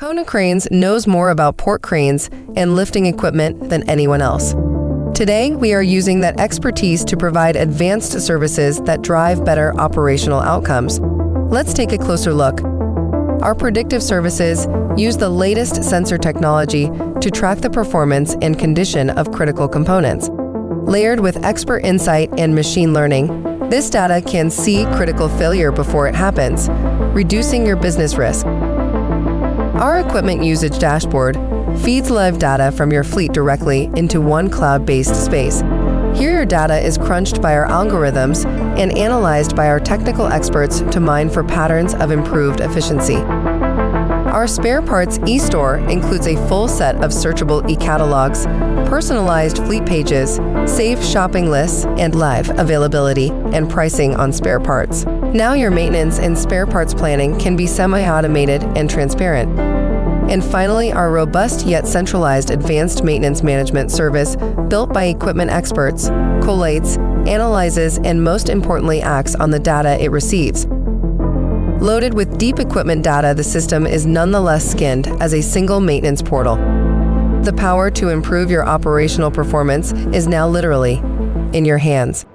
Konecranes knows more about port cranes and lifting equipment than anyone else. Today, we are using that expertise to provide advanced services that drive better operational outcomes. Let's take a closer look. Our predictive services use the latest sensor technology to track the performance and condition of critical components. Layered with expert insight and machine learning, this data can see critical failure before it happens, reducing your business risk. Our equipment usage dashboard feeds live data from your fleet directly into one cloud-based space. Here, your data is crunched by our algorithms and analyzed by our technical experts to mine for patterns of improved efficiency. Our spare parts e-store includes a full set of searchable e-catalogs, personalized fleet pages, safe shopping lists, and live availability and pricing on spare parts. Now your maintenance and spare parts planning can be semi-automated and transparent. And finally, our robust yet centralized advanced maintenance management service, built by equipment experts, collates, analyzes, and most importantly acts on the data it receives. Loaded with deep equipment data, the system is nonetheless skinned as a single maintenance portal. The power to improve your operational performance is now literally in your hands.